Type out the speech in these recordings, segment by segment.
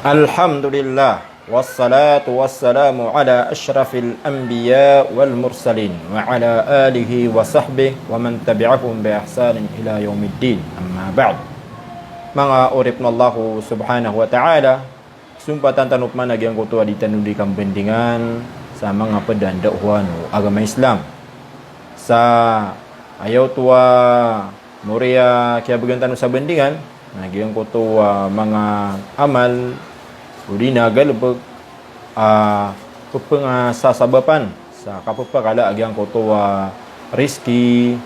Alhamdulillah wassalatu wassalamu ala asyrafil anbiya wal mursalin wa ala alihi wa sahbihi wa man tabi'ahum bi ihsanin ila yaumiddin. Amma ba'd. Mga urip na Allah subhanahu wa ta'ala, sumpatan tanup mana yang kutua ditanu di kambendingan sa mga pedan dakwah agama Islam. Sa ayaw tua Muria kaya bagantano sa bendingan nagyang kutua mga amal udina galbeg sasabapan sa kapagpakala agyang kutua rizki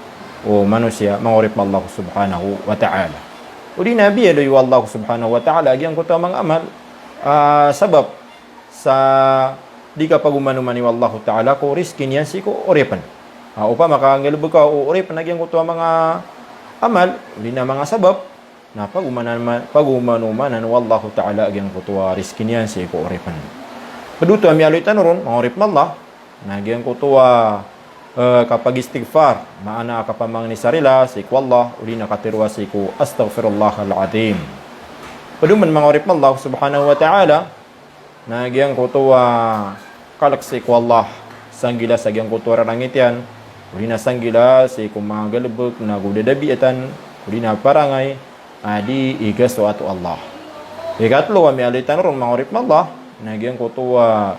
o manusia mangurip Allah subhanahu wa ta'ala. Udina biya layu Allah subhanahu wa ta'ala agyang kutua mga amal sabab sa di kapagumano-mani Allah ta'ala ko rizki niyan si ko uripan. Upa makangalbeg ka o uripan agyang kutua mga amal udina mga sabab na pag-umanumanan wallahu ta'ala agyang kutua rizki niyan si ko uripan. Paduto ami aloy tanuron mangurip Allah na agyang kutua kapag istighfar maana kapamang ni sarila si ko Allah uli nakatirwa si ko astaghfirullahal azim. Paduman mangurip Allah subhanahu wa ta'ala na agyang kutua kalak si ko Allah sanggila sa agyang kutua rarangit yan uli na sanggila si ko mga galbog na gudadabiatan uli na parangay adi igas suatu Allah. Ikatlo kami alitan ron mangurip Allah nagyang kutua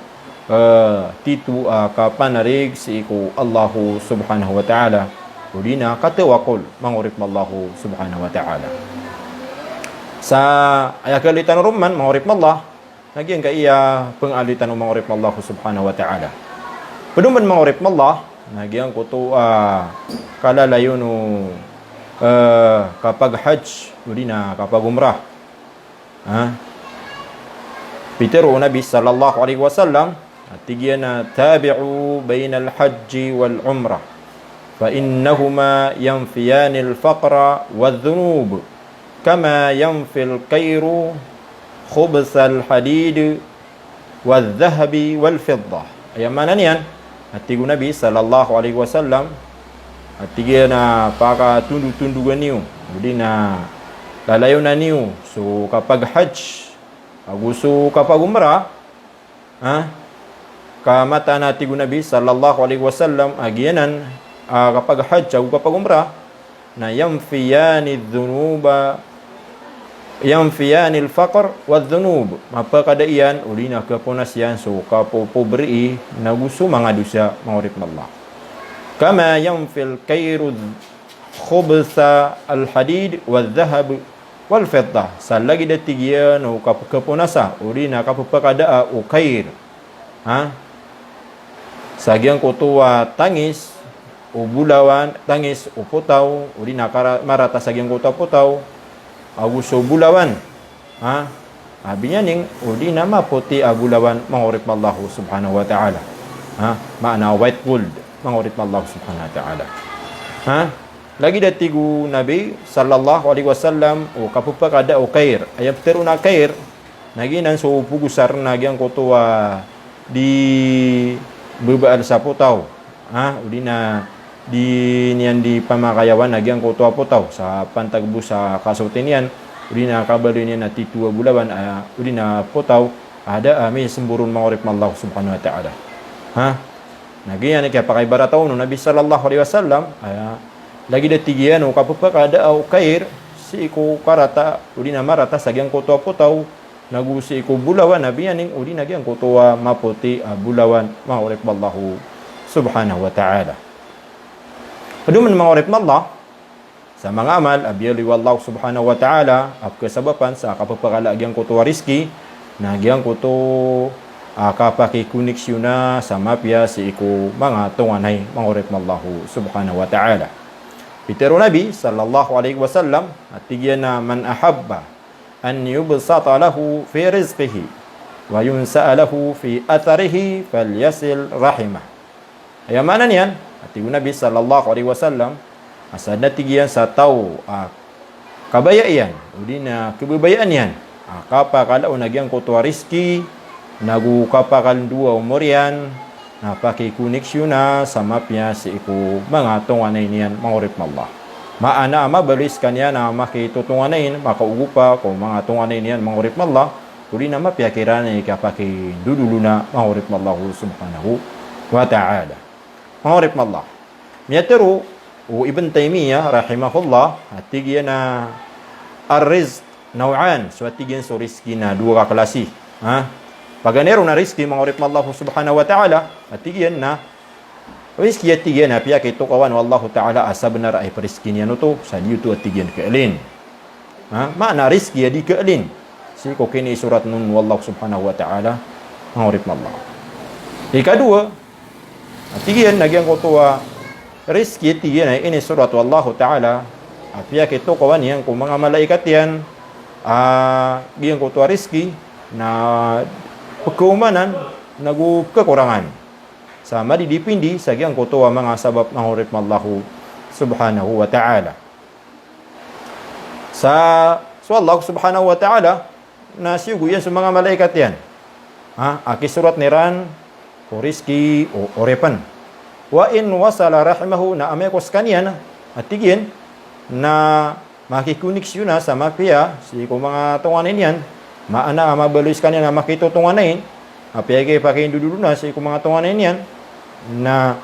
titu kapanarig si iku Allahu subhanahu wa ta'ala udina katawakul mangurip Allahu subhanahu wa ta'ala. Sa ayakalitan ron man mangurip Allah nagyang kaiya pengalitan mangurip Allahu subhanahu wa ta'ala. Peduman mangurip Allah nagyang kutua kalalayunu kapag hajj udina kapag umrah Peter Nabi sallallahu alaihi wasallam atigiyana tabi'u bainal hajji wal umrah fa innahuma yanfiyanil faqra wadh-dhunub kama yanfil kairu khubsal hadid wadh-dhahabi wal fiddah. Ayam mana niyan atigu Nabi sallallahu alaihi wasallam atigiyana paka tundu-tundugan niyo udina lalayo na niyo so kapag hajj aguso kapag umrah kamata na tigo Nabi sallallahu alaihi wasallam agianan kapag hajj o kapag umrah na yamfiyani dhunuba yamfiyani al-faqr wadh-dhunub mapakadaian uli na kapunasyan so kapopobri na gusto mga dosa mangurip na Allah kama yamfil kairu khubsa al-hadid wadh-dhahab wal fiddah salagi datigian o kapunasa uli na kapapakadaa o kair sagyang kutua tangis o bulawan tangis o putaw uli na marata sagyang kutua putaw aguso bulawan abinya ning uli na maputi bulawan mangurip Allah subhanahu wa ta'ala maana white gold mangurip Allah subhanahu wa ta'ala lagi datigu Nabi sallallahu alaihi wasallam o kapupakada o kair ayam teruna kair naginan so pugusar nagyang kutua di bebaan sa putaw udina di niyan di pamakayawan nagyang kutua putaw sa pantagbu sa kasutinian udina kabalo niya na titua bulawan udina putaw ada may semburun mangurip Allah subhanahu wa ta'ala nagyan kaya pakai barataw no Nabi sallallahu alaihi wasallam lagi datigian o kapupakada o kair si iku karata udina marata sagyang kutua putaw nagu si iku bulawan nabiyaning udina gyang kutua maputi bulawan mangurip Allah subhanahu wa ta'ala. Paduman mangurip Allah sa mga amal abiyali wallahu subhanahu wa ta'ala kasabapan sa kapupakala gyang kutua rizki na gyang kutu kapakikoneksyon sa mapya si iku mga tunganay mangurip Allah subhanahu wa ta'ala. Peter Nabi sallallahu alaihi wasallam atigiyana man ahabba an yubsata lahu fi rizqihi wa yunsa'a lahu fi atharihi falyasil rahimah. Ayam mana niyan atigu Nabi sallallahu alaihi wasallam asada tigiyan sa tao kabayaan udina kebebayaan yan kapakala nagyang kutua rizki nagu kapakal dua umurian na pakikoneksyon na sa mapya si iku mga tunganay niyan mangurip Allah. Maana mabalis kanya na makitutunganin makaugupa kung mga tunganay niyan mangurip Allah uli nama piakirana ika pakai duduluna mangurip Allah subhanahu wa ta'ala. Mangurip Allah. Miyateru Ibn Taymiyah rahimahullah atigiyana ar-rizq naw'an, so atigyan so rizki na dua ka klase. Paganero na rizki mangurip Allah subhanahu wa ta'ala atigyan na rizki atigyan na piya kay tukawan wallahu ta'ala asa benar ay rizki niya no to sa diyo to atigyan kailin. Makna rizki di kailin. Si ko kini surat nun wallahu subhanahu wa ta'ala mangurip Allah. Ikadua atigyan nagyan ko to rizki atigyan ay ini surat wallahu ta'ala piya kay tukawan yan kung mga malaikat yan giyan ko to rizki na pagkaumanan nagkekurangan sama didipindi sa giyang kutuwa mga sabab mangurip Allahu subhanahu wa ta'ala. So Allah subhanahu wa ta'ala na siyugo yan sa mga malaikat yan. Aki surat niran o rizki o orepan. Wa in wasala rahimahu na amekos kanyan at tigyan na makikuniksyon na sa mapiya si kung mga tunganin yan maana mabalis kanyan na makitutunganin apiyagay pakin dudulu na si kung mga tunganin yan na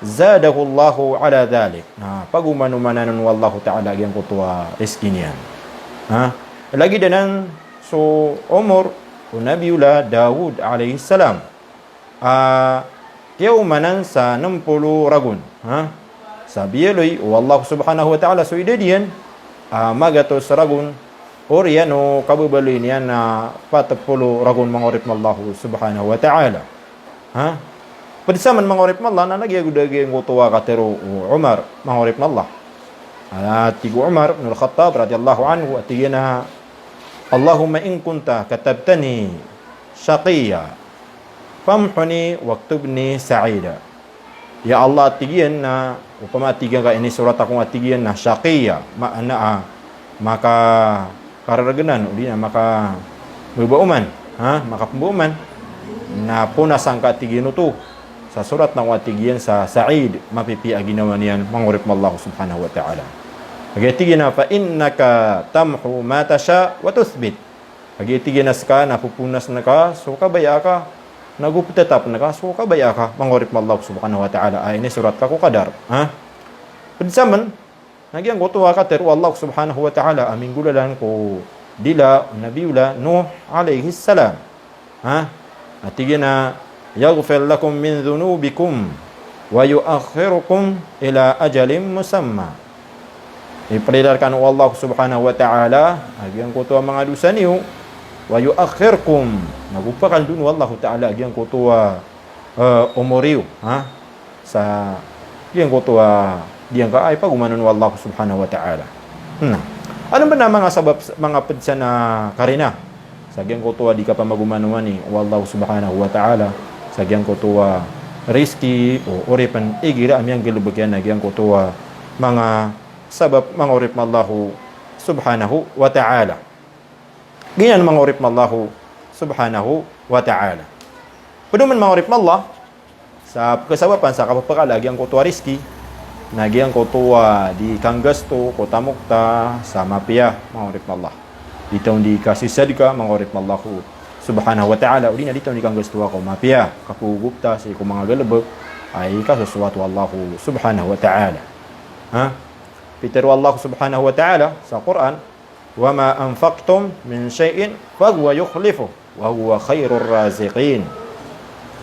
zadahu Allahu ala dhalik na pagumanumanan wallahu ta'ala yang kutuwa rizki niyan. Lagi danan so umur o Nabiullah Dawud alaihi salam kiyaumanan sa 60 ragun sa biyeloy wallahu subhanahu wa ta'ala so idadiyan magatos ragun Orian o kababaloy niya na 40 ragun mangurip Allah subhanahu wa ta'ala. Padisaman mangurip Allah na nagyagudagi ang utuwa katero Umar mangurip Allah. Tigo Umar ibn al-Khattab radiyallahu anhu at tigina Allahumma in kunta katabtani shaqiya famhuni waktubni sa'ida. Ya Allah tigyan na upama tigyan ka ini surat akong atigyan na shaqiya maana maka kararaganan uli na maka bubauman maka pembuuman na punasang katigyan to sa surat ng watigyan sa Sa'id mapipi aginawan yan mangurip Allah subhanahu wa ta'ala. Pagitigyan na fa innaka tamhu ma tasha wa tuthbit. Pagitigyan na ska napupunas na ka so kabaya ka nagupitatap na ka so kabaya ka mangurip Allah subhanahu wa ta'ala. Ay ini surat ka ko kadar. Pagsaman nagyang kutuwa ka teru Allah subhanahu wa ta'ala aming gulalan ko dila Nabiullah Nuh alaihi salam. Atigyan na yaghfir lakum min dhunubikum wa yuakhirukum ila ajalin musamma. Ipalilarkan Allah subhanahu wa ta'ala agyang kutuwa mga dosa niyo wa yuakhirkum nagupakan dun Allah ta'ala agyang kutuwa umuriyo sa agyang kutuwa diyan ka ay pagumanon wallahu subhanahu wa ta'ala. Ano ba na mga sabab mga pedsa na karina? Sagyang kutuwa di ka pa magumanuan ni wallahu subhanahu wa ta'ala. Sagyang kutuwa rizki o uripan igira amyang gilubagyan nagyang kutuwa mga sabab mga urip mallahu subhanahu wa ta'ala. Ganyan mga urip mallahu subhanahu wa ta'ala. Paduman mga urip mallah sa kasabapan sa kapapakalagyang kutuwa rizki nagyang kutuwa di kanggasto ko tamukta sa mapia mangurip Allah ditaw di kasisad ka mangurip Allah subhanahu wa ta'ala uli na ditaw di kanggasto ko mapia kapugupta sa ko mga galabo ay kasuswatu Allah subhanahu wa ta'ala. Peter Allah subhanahu wa ta'ala sa Quran wa ma anfaqtum min shay'in fa huwa yukhlifu wa huwa khairur raziqin.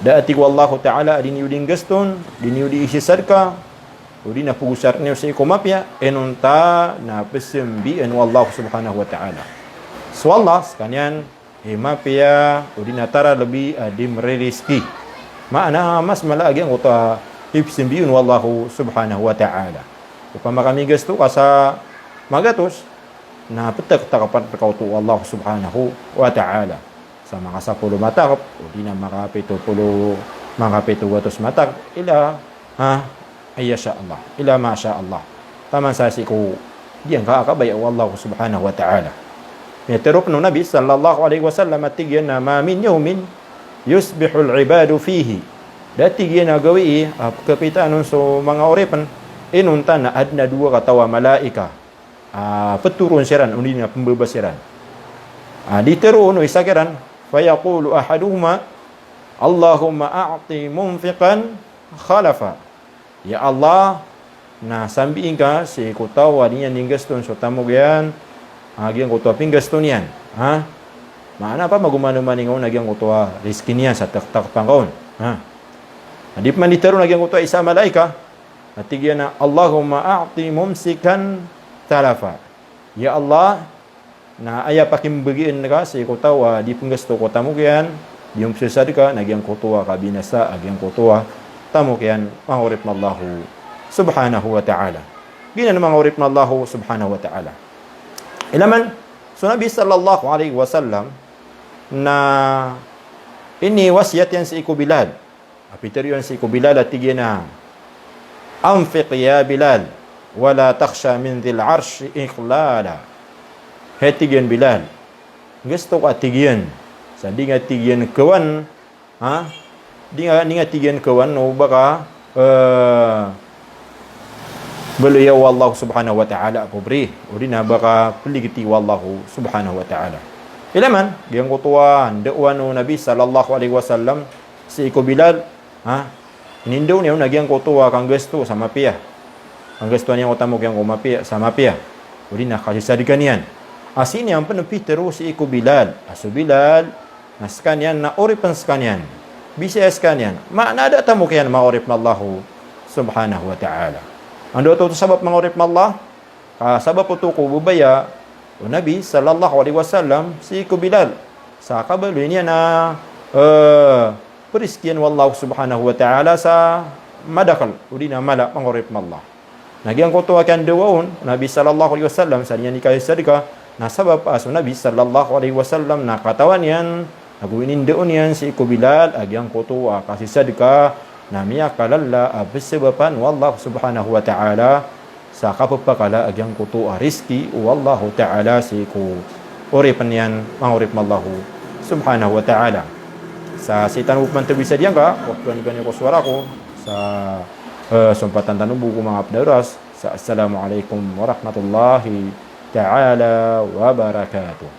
Daati ko Allah ta'ala adin yuding gaston din yudi isisad ka udi na pugusar niyo sa ikumapya enunta na pesembi enu Allah subhanahu wa ta'ala. So Allah kanyan mapya udi na tara lebih adim rizki. Maana mas malagi ang uta ipsembi enu Allah subhanahu wa ta'ala. Upama kami gasto kasa magatos na petak takapan perkautu Allah subhanahu wa ta'ala. Sa mga 10 matak udi na maka 70 matak ila Ayyasha Allah, ila masya Allah. Taman sa siku, diyan ka akabay Allah subhanahu wa ta'ala. Meterop no Nabi sallallahu alaihi wasallam atigyan na ma min yawmin yusbihul ibadu fihi. Datigyan na gawi kapitanon so mga orepan inunta na adna 2 katawa malaika. Peturun siran undi na pembebasiran. Diteru no isakiran fayaqulu ahaduhuma Allahumma a'ti munfiqan khalafa. Ya Allah, na sambi ka si kutawa niyan ningaston so tamugyan agian kutawa pingaston yan. Ha? Maana pa magumano maningaw nagyang kutawa riskin yan sa taktak pangkaon. Ha? Di man diteru nagyang kutawa isa malaika. Atigyan na Allahumma a'ti mumsikan talafa. Ya Allah, na aya pakimbagian ka si kutawa di penggasto ko tamugyan. Yung sesad ka, nagyang kutuwa ka binasa, agyang kutuwa, tamo kayan, mangurip na Allah subhanahu wa ta'ala. Gina na mangurip na Allah subhanahu wa ta'ala. Ilaman, so Nabi sallallahu alaihi wasallam, na ini wasiat yan si Iku Bilal. Apitar yun si Iku Bilal at tigyan na, Anfiq ya Bilal, wala taksha min dhil arsh iqlala. Hetigyan Bilal, gusto ka tigyan, sa di nga tigyan kawan, ha? Di nga tigyan kawan, o baka, beliau Allah subhanahu wa ta'ala kubri. O di na baka peligiti Allah subhanahu wa ta'ala. Ilaman, giyang kutuan, da'wan o Nabi sallallahu alaihi wasallam, si Iku Bilal, ha? Inindaw niya, nagyang kutuwa kang gusto sa mapia. Ang gusto niya utamog yung kumapia, sa mapia. O di na, kasi sadikan yan. Asin yang penepiteru si Iku Bilal. Asu Bilal, nas kanyan na oripan kanyan. Bisa kanyan. Makna ada tamu kyan maorip na Allah subhanahu wa ta'ala. Ando to sabab mangorip na Allah. Sabab ito ko bubaya o Nabi sallallahu alaihi wasallam si Iku Bilal. Sa kabalo niya na periskian wallahu subhanahu wa ta'ala sa madakal. Udi na mala mangorip na Allah. Nagyang ko to akan dawon Nabi sallallahu alaihi wasallam sa niya ni kayo sadika na sabab aso Nabi sallallahu alaihi wasallam na katawan yan naguinin doon yan si Iku Bilal agyang kutuwa kasi sadika na miya kalala abisibapan wallahu subhanahu wa ta'ala sa kapapakala agyang kutuwa riski wallahu ta'ala si Iku uripan yan mangurip mallahu subhanahu wa ta'ala sa sitan upman tabisa diyan ka waktuan ganyan ko suara ko sa sumpatan tanubu ko mga abdaras sa assalamualaikum warahmatullahi ta'ala wa barakatuh.